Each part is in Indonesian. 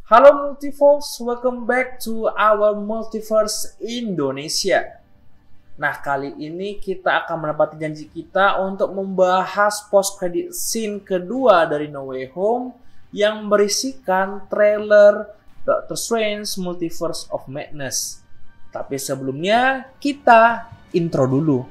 Halo Multiverse, welcome back to our Multiverse Indonesia. Nah, kali ini kita akan menepati janji kita untuk membahas post credit scene kedua dari No Way Home yang berisikan trailer Doctor Strange Multiverse of Madness. Tapi sebelumnya, kita intro dulu.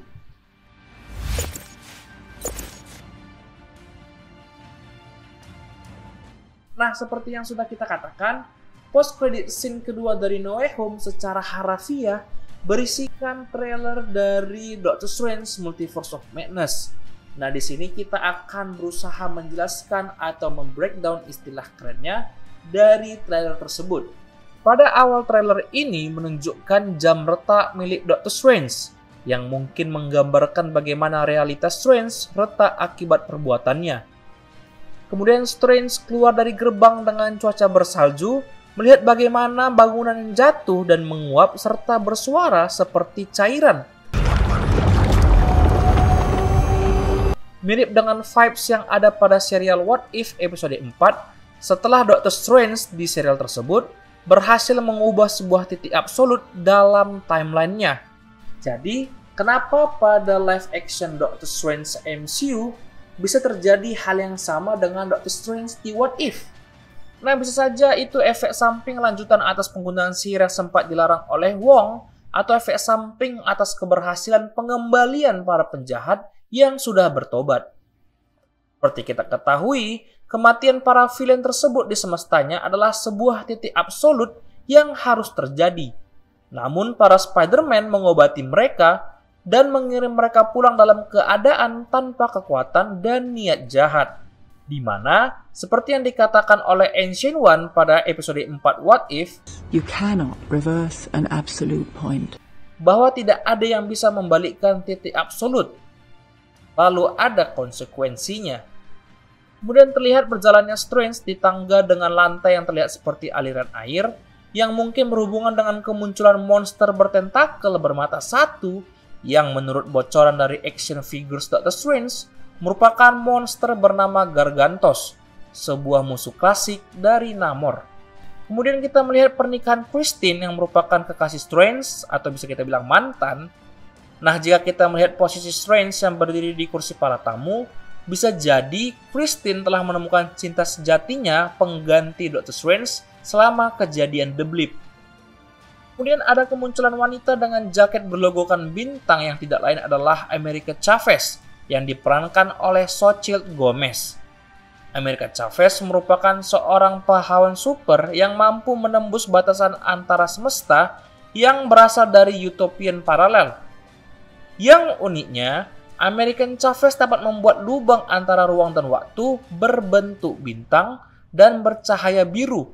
Nah, seperti yang sudah kita katakan, post credit scene kedua dari No Way Home secara harafiah berisikan trailer dari Doctor Strange Multiverse of Madness. Nah, di sini kita akan berusaha menjelaskan atau membreakdown istilah kerennya dari trailer tersebut. Pada awal trailer ini menunjukkan jam retak milik Doctor Strange yang mungkin menggambarkan bagaimana realitas Strange retak akibat perbuatannya. Kemudian Strange keluar dari gerbang dengan cuaca bersalju, melihat bagaimana bangunan yang jatuh dan menguap serta bersuara seperti cairan. Mirip dengan vibes yang ada pada serial What If episode 4, setelah Doctor Strange di serial tersebut berhasil mengubah sebuah titik absolut dalam timelinenya. Jadi, kenapa pada live action Doctor Strange MCU bisa terjadi hal yang sama dengan Doctor Strange di What If? Nah, bisa saja itu efek samping lanjutan atas penggunaan sihir yang sempat dilarang oleh Wong, atau efek samping atas keberhasilan pengembalian para penjahat yang sudah bertobat. Seperti kita ketahui, kematian para villain tersebut di semestanya adalah sebuah titik absolut yang harus terjadi. Namun para Spider-Man mengobati mereka dan mengirim mereka pulang dalam keadaan tanpa kekuatan dan niat jahat. Di mana, seperti yang dikatakan oleh Ancient One pada episode 4 What If, you cannot reverse an absolute point. Bahwa tidak ada yang bisa membalikkan titik absolut. Lalu ada konsekuensinya. Kemudian terlihat berjalannya Strange di tangga dengan lantai yang terlihat seperti aliran air, yang mungkin berhubungan dengan kemunculan monster bertentakel bermata satu, yang menurut bocoran dari action figures Doctor Strange merupakan monster bernama Gargantos, sebuah musuh klasik dari Namor. Kemudian kita melihat pernikahan Christine yang merupakan kekasih Strange, atau bisa kita bilang mantan. Nah, jika kita melihat posisi Strange yang berdiri di kursi para tamu, bisa jadi Christine telah menemukan cinta sejatinya pengganti Doctor Strange selama kejadian The Blip. Kemudian ada kemunculan wanita dengan jaket berlogokan bintang yang tidak lain adalah America Chavez yang diperankan oleh Xochitl Gomez. America Chavez merupakan seorang pahlawan super yang mampu menembus batasan antara semesta yang berasal dari utopian paralel. Yang uniknya, American Chavez dapat membuat lubang antara ruang dan waktu berbentuk bintang dan bercahaya biru.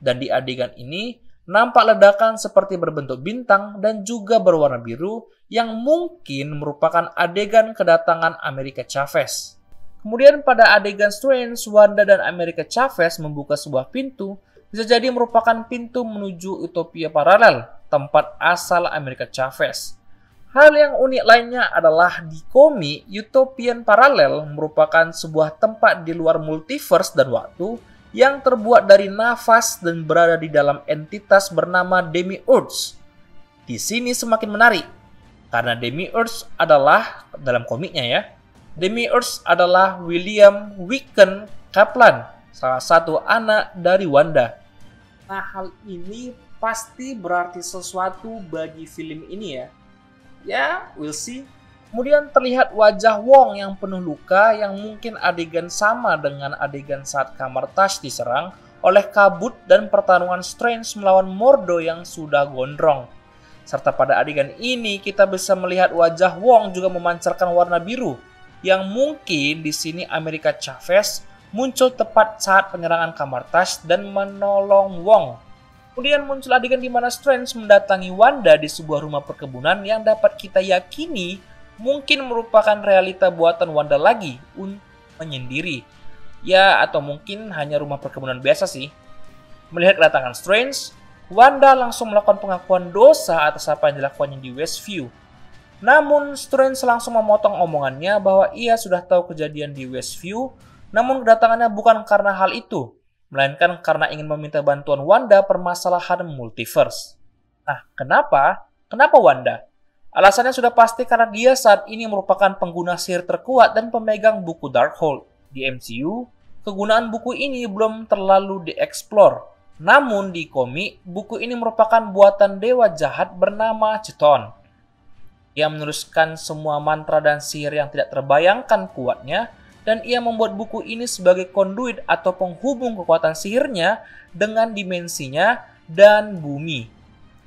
Dan di adegan ini, nampak ledakan seperti berbentuk bintang dan juga berwarna biru yang mungkin merupakan adegan kedatangan America Chavez. Kemudian pada adegan Strange, Wanda dan America Chavez membuka sebuah pintu, bisa jadi merupakan pintu menuju utopia paralel, tempat asal America Chavez. Hal yang unik lainnya adalah di komik, Utopian Parallel merupakan sebuah tempat di luar multiverse dan waktu yang terbuat dari nafas dan berada di dalam entitas bernama Demiurge. Di sini semakin menarik, karena Demiurge adalah, dalam komiknya ya, Demiurge adalah William Wiccan Kaplan, salah satu anak dari Wanda. Nah, hal ini pasti berarti sesuatu bagi film ini ya. Ya, we'll see. Kemudian terlihat wajah Wong yang penuh luka yang mungkin adegan sama dengan adegan saat kamar Tash diserang oleh kabut dan pertarungan Strange melawan Mordo yang sudah gondrong. Serta pada adegan ini kita bisa melihat wajah Wong juga memancarkan warna biru yang mungkin di sini America Chavez muncul tepat saat penyerangan kamar Tash dan menolong Wong. Kemudian muncul adegan di mana Strange mendatangi Wanda di sebuah rumah perkebunan yang dapat kita yakini mungkin merupakan realita buatan Wanda lagi untuk menyendiri. Ya, atau mungkin hanya rumah perkebunan biasa sih. Melihat kedatangan Strange, Wanda langsung melakukan pengakuan dosa atas apa yang dilakukannya di Westview. Namun, Strange langsung memotong omongannya bahwa ia sudah tahu kejadian di Westview, namun kedatangannya bukan karena hal itu, melainkan karena ingin meminta bantuan Wanda permasalahan multiverse. Nah, kenapa? Kenapa Wanda? Alasannya sudah pasti karena dia saat ini merupakan pengguna sihir terkuat dan pemegang buku Darkhold. Di MCU, kegunaan buku ini belum terlalu dieksplor. Namun di komik, buku ini merupakan buatan dewa jahat bernama Chthon. Ia menuliskan semua mantra dan sihir yang tidak terbayangkan kuatnya, dan ia membuat buku ini sebagai konduit atau penghubung kekuatan sihirnya dengan dimensinya dan bumi.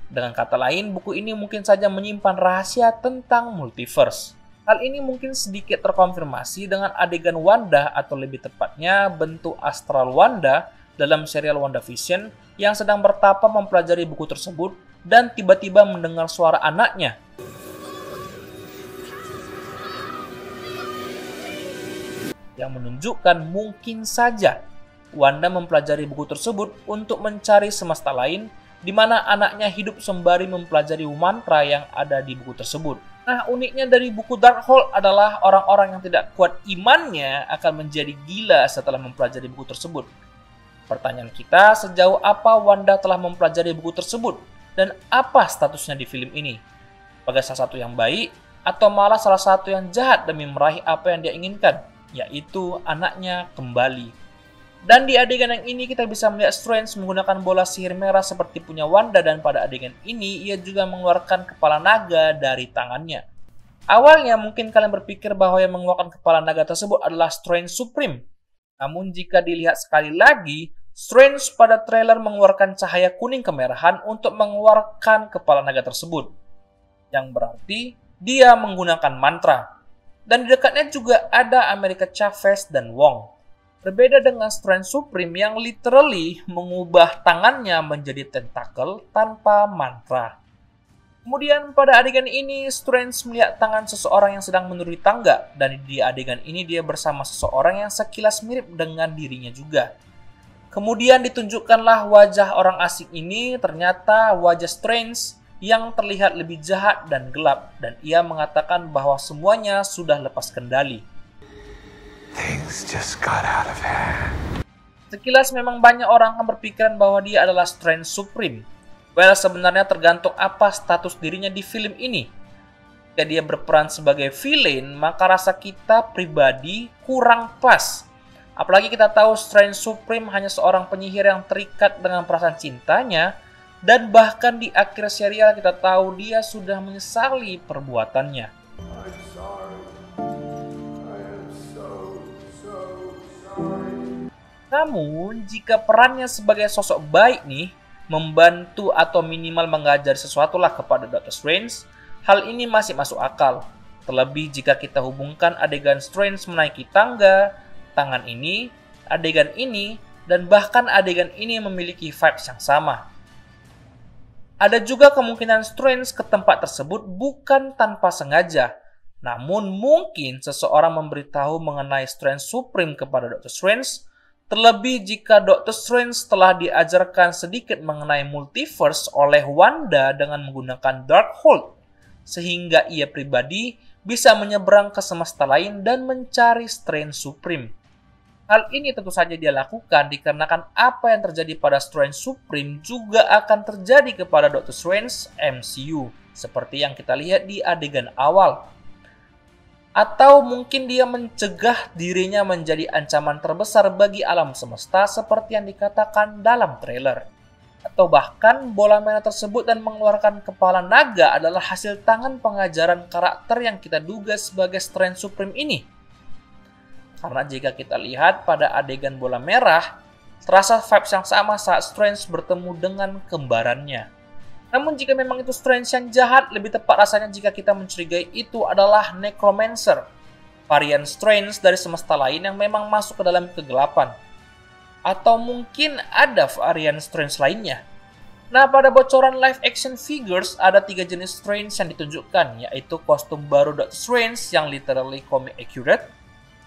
Dengan kata lain, buku ini mungkin saja menyimpan rahasia tentang multiverse. Hal ini mungkin sedikit terkonfirmasi dengan adegan Wanda atau lebih tepatnya bentuk astral Wanda dalam serial WandaVision yang sedang bertapa mempelajari buku tersebut dan tiba-tiba mendengar suara anaknya. Yang menunjukkan mungkin saja Wanda mempelajari buku tersebut untuk mencari semesta lain di mana anaknya hidup sembari mempelajari mantra yang ada di buku tersebut. Nah, uniknya dari buku Darkhold adalah orang-orang yang tidak kuat imannya akan menjadi gila setelah mempelajari buku tersebut. Pertanyaan kita, sejauh apa Wanda telah mempelajari buku tersebut dan apa statusnya di film ini? Sebagai salah satu yang baik atau malah salah satu yang jahat demi meraih apa yang dia inginkan, yaitu anaknya kembali. Dan di adegan yang ini kita bisa melihat Strange menggunakan bola sihir merah seperti punya Wanda, dan pada adegan ini ia juga mengeluarkan kepala naga dari tangannya. Awalnya mungkin kalian berpikir bahwa yang mengeluarkan kepala naga tersebut adalah Strange Supreme. Namun jika dilihat sekali lagi, Strange pada trailer mengeluarkan cahaya kuning kemerahan untuk mengeluarkan kepala naga tersebut. Yang berarti dia menggunakan mantra. Dan di dekatnya juga ada America Chavez dan Wong. Berbeda dengan Strange Supreme yang literally mengubah tangannya menjadi tentakel tanpa mantra. Kemudian pada adegan ini Strange melihat tangan seseorang yang sedang menuruni tangga, dan di adegan ini dia bersama seseorang yang sekilas mirip dengan dirinya juga. Kemudian ditunjukkanlah wajah orang asing ini, ternyata wajah Strange yang terlihat lebih jahat dan gelap, dan ia mengatakan bahwa semuanya sudah lepas kendali. Things just got out of hand. Sekilas memang banyak orang akan berpikiran bahwa dia adalah Strange Supreme. Well, sebenarnya tergantung apa status dirinya di film ini. Jika dia berperan sebagai villain, maka rasa kita pribadi kurang pas. Apalagi kita tahu Strange Supreme hanya seorang penyihir yang terikat dengan perasaan cintanya, dan bahkan di akhir serial kita tahu dia sudah menyesali perbuatannya. I'm sorry. Namun, jika perannya sebagai sosok baik nih, membantu atau minimal mengajari sesuatu lah kepada Doctor Strange, hal ini masih masuk akal. Terlebih jika kita hubungkan adegan Strange menaiki tangga, tangan ini, adegan ini, dan bahkan adegan ini memiliki vibes yang sama. Ada juga kemungkinan Strange ke tempat tersebut bukan tanpa sengaja, namun mungkin seseorang memberitahu mengenai Strange Supreme kepada Doctor Strange. Terlebih jika Doctor Strange telah diajarkan sedikit mengenai multiverse oleh Wanda dengan menggunakan Darkhold, sehingga ia pribadi bisa menyeberang ke semesta lain dan mencari Strange Supreme. Hal ini tentu saja dia lakukan dikarenakan apa yang terjadi pada Strange Supreme juga akan terjadi kepada Doctor Strange MCU, seperti yang kita lihat di adegan awal. Atau mungkin dia mencegah dirinya menjadi ancaman terbesar bagi alam semesta seperti yang dikatakan dalam trailer. Atau bahkan bola merah tersebut dan mengeluarkan kepala naga adalah hasil tangan pengajaran karakter yang kita duga sebagai Strange Supreme ini. Karena jika kita lihat pada adegan bola merah, terasa vibes yang sama saat Strange bertemu dengan kembarannya. Namun jika memang itu Strange yang jahat, lebih tepat rasanya jika kita mencurigai itu adalah Necromancer, varian Strange dari semesta lain yang memang masuk ke dalam kegelapan. Atau mungkin ada varian Strange lainnya. Nah, pada bocoran live action figures ada 3 jenis Strange yang ditunjukkan, yaitu kostum baru Doctor Strange yang literally comic accurate,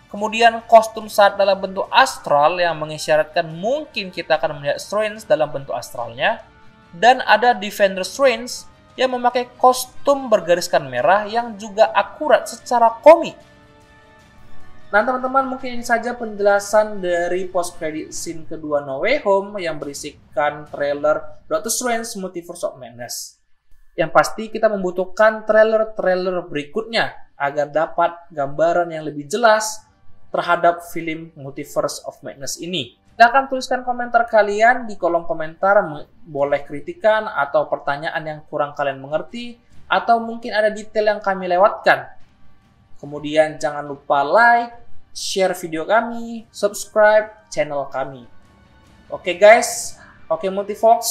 kemudian kostum saat dalam bentuk astral yang mengisyaratkan mungkin kita akan melihat Strange dalam bentuk astralnya, dan ada Defender Strange yang memakai kostum bergariskan merah yang juga akurat secara komik. Nah teman-teman, mungkin ini saja penjelasan dari post credit scene kedua No Way Home yang berisikan trailer Doctor Strange Multiverse of Madness. Yang pasti kita membutuhkan trailer-trailer berikutnya agar dapat gambaran yang lebih jelas terhadap film Multiverse of Madness ini. Silahkan tuliskan komentar kalian di kolom komentar, boleh kritikan atau pertanyaan yang kurang kalian mengerti, atau mungkin ada detail yang kami lewatkan. Kemudian jangan lupa like, share video kami, subscribe channel kami. Oke guys, oke Multifox,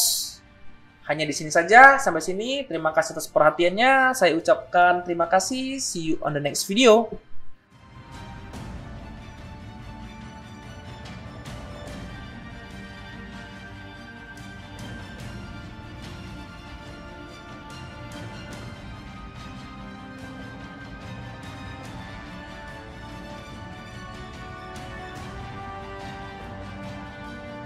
hanya di sini saja. Sampai sini, terima kasih atas perhatiannya. Saya ucapkan terima kasih. See you on the next video.